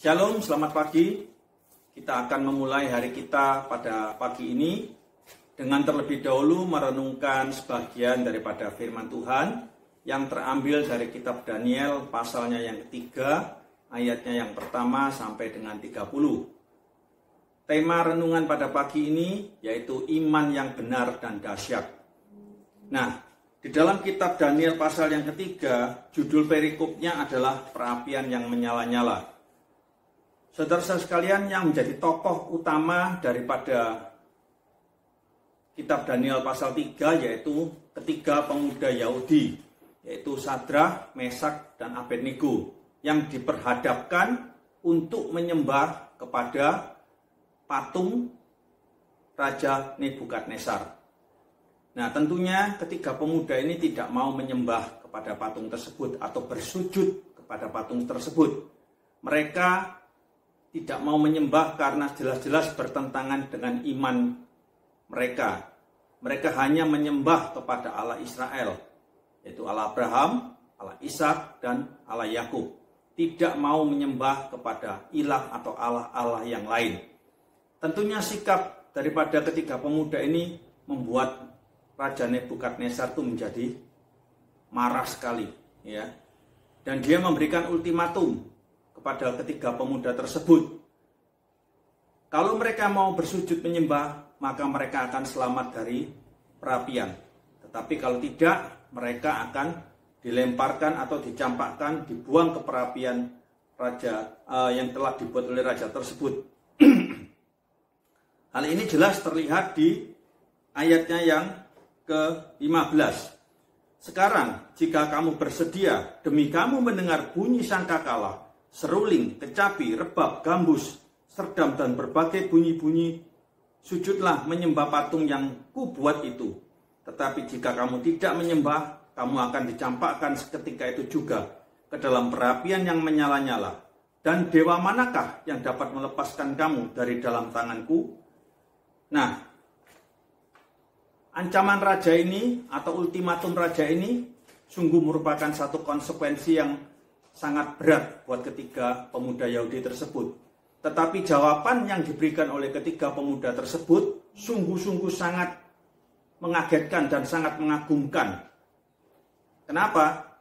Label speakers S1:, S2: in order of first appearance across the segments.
S1: Shalom, selamat pagi. Kita akan memulai hari kita pada pagi ini dengan terlebih dahulu merenungkan sebagian daripada firman Tuhan yang terambil dari kitab Daniel pasalnya yang ketiga, ayatnya yang pertama sampai dengan 30. Tema renungan pada pagi ini yaitu iman yang benar dan dahsyat. Nah, di dalam kitab Daniel pasal yang ketiga, judul perikopnya adalah perapian yang menyala-nyala. Saudara-saudara sekalian, yang menjadi tokoh utama daripada kitab Daniel pasal 3 yaitu ketiga pemuda Yahudi, yaitu Sadrah, Mesak, dan Abednego, yang diperhadapkan untuk menyembah kepada patung Raja Nebukadnezar. Nah, tentunya ketiga pemuda ini tidak mau menyembah kepada patung tersebut atau bersujud kepada patung tersebut. Mereka tidak mau menyembah karena jelas-jelas bertentangan dengan iman mereka. Mereka hanya menyembah kepada Allah Israel, yaitu Allah Abraham, Allah Ishak, dan Allah Yakub. Tidak mau menyembah kepada ilah atau Allah-Allah yang lain. Tentunya sikap daripada ketiga pemuda ini membuat Raja Nebukadnezar itu menjadi marah sekali, ya. Dan dia memberikan ultimatum kepada ketiga pemuda tersebut. Kalau mereka mau bersujud menyembah, maka mereka akan selamat dari perapian. Tetapi kalau tidak, mereka akan dilemparkan atau dicampakkan, dibuang ke perapian raja yang telah dibuat oleh raja tersebut. Hal ini jelas terlihat di ayatnya yang ke-15. Sekarang, jika kamu bersedia, demi kamu mendengar bunyi sangkakala, seruling, kecapi, rebab, gambus, serdam, dan berbagai bunyi-bunyi, sujudlah menyembah patung yang kubuat itu. Tetapi jika kamu tidak menyembah, kamu akan dicampakkan seketika itu juga ke dalam perapian yang menyala-nyala. Dan dewa manakah yang dapat melepaskan kamu dari dalam tanganku? Nah, ancaman raja ini atau ultimatum raja ini sungguh merupakan satu konsekuensi yang sangat berat buat ketiga pemuda Yahudi tersebut. Tetapi jawaban yang diberikan oleh ketiga pemuda tersebut sungguh-sungguh sangat mengagetkan dan sangat mengagumkan. Kenapa?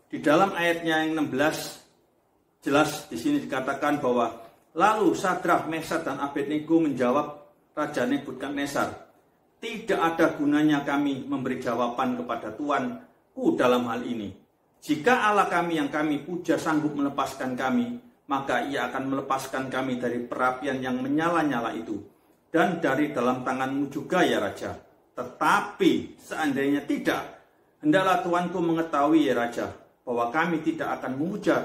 S1: Di dalam ayatnya yang 16 jelas di sini dikatakan bahwa lalu Sadrah, Mesak, dan Abednego menjawab Raja Nebukadnezar, tidak ada gunanya kami memberi jawaban kepada Tuanku dalam hal ini. Jika Allah kami yang kami puja sanggup melepaskan kami, maka ia akan melepaskan kami dari perapian yang menyala-nyala itu, dan dari dalam tanganmu juga ya Raja. Tetapi seandainya tidak, hendaklah Tuanku mengetahui ya Raja, bahwa kami tidak akan memuja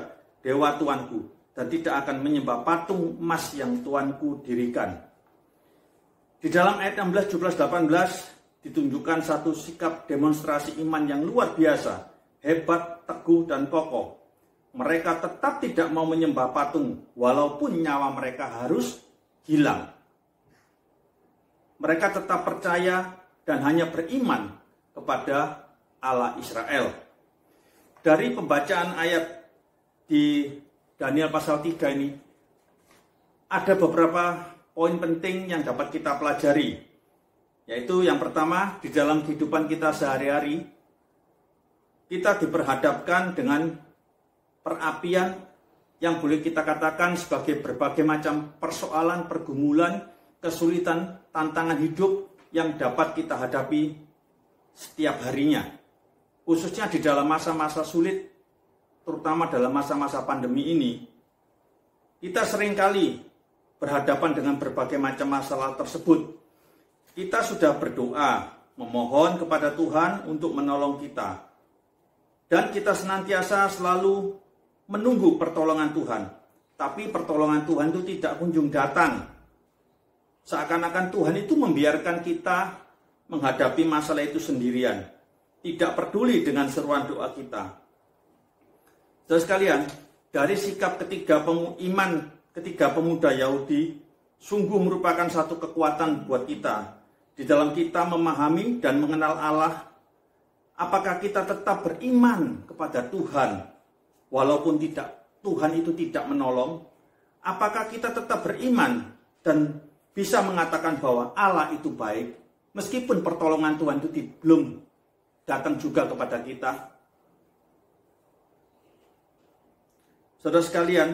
S1: dewa Tuanku, dan tidak akan menyembah patung emas yang Tuanku dirikan. Di dalam ayat 16, 17, 18 ditunjukkan satu sikap demonstrasi iman yang luar biasa, hebat, teguh, dan kokoh. Mereka tetap tidak mau menyembah patung, walaupun nyawa mereka harus hilang. Mereka tetap percaya dan hanya beriman kepada Allah Israel. Dari pembacaan ayat di Daniel pasal 3 ini, ada beberapa poin penting yang dapat kita pelajari. Yaitu yang pertama, di dalam kehidupan kita sehari-hari, kita diperhadapkan dengan perapian yang boleh kita katakan sebagai berbagai macam persoalan, pergumulan, kesulitan, tantangan hidup yang dapat kita hadapi setiap harinya. Khususnya di dalam masa-masa sulit, terutama dalam masa-masa pandemi ini, kita seringkali berhadapan dengan berbagai macam masalah tersebut. Kita sudah berdoa, memohon kepada Tuhan untuk menolong kita. Dan kita senantiasa selalu menunggu pertolongan Tuhan. Tapi pertolongan Tuhan itu tidak kunjung datang. Seakan-akan Tuhan itu membiarkan kita menghadapi masalah itu sendirian. Tidak peduli dengan seruan doa kita. Saudara sekalian, dari sikap ketiga pemuda Yahudi, sungguh merupakan satu kekuatan buat kita. Di dalam kita memahami dan mengenal Allah, apakah kita tetap beriman kepada Tuhan walaupun tidak Tuhan itu tidak menolong? Apakah kita tetap beriman dan bisa mengatakan bahwa Allah itu baik, meskipun pertolongan Tuhan itu belum datang juga kepada kita? Saudara sekalian,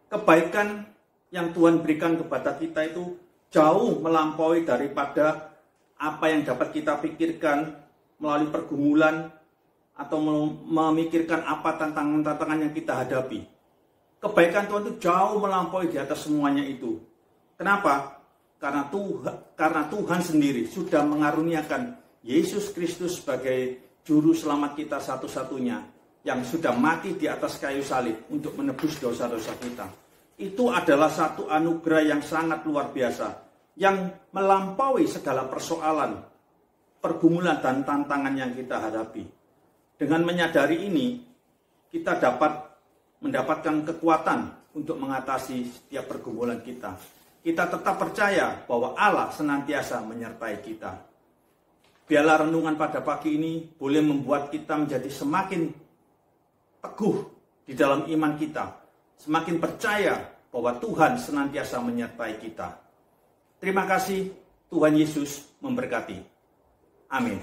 S1: kebaikan yang Tuhan berikan kepada kita itu jauh melampaui daripada apa yang dapat kita pikirkan melalui pergumulan atau memikirkan apa tantangan-tantangan yang kita hadapi. Kebaikan Tuhan itu jauh melampaui di atas semuanya itu. Kenapa? Karena Tuhan sendiri sudah mengaruniakan Yesus Kristus sebagai juru selamat kita satu-satunya yang sudah mati di atas kayu salib untuk menebus dosa-dosa kita. Itu adalah satu anugerah yang sangat luar biasa, yang melampaui segala persoalan, pergumulan dan tantangan yang kita hadapi. Dengan menyadari ini, kita dapat mendapatkan kekuatan untuk mengatasi setiap pergumulan kita. Kita tetap percaya bahwa Allah senantiasa menyertai kita. Biarlah renungan pada pagi ini boleh membuat kita menjadi semakin teguh di dalam iman kita, semakin percaya bahwa Tuhan senantiasa menyertai kita. Terima kasih, Tuhan Yesus memberkati. Amin.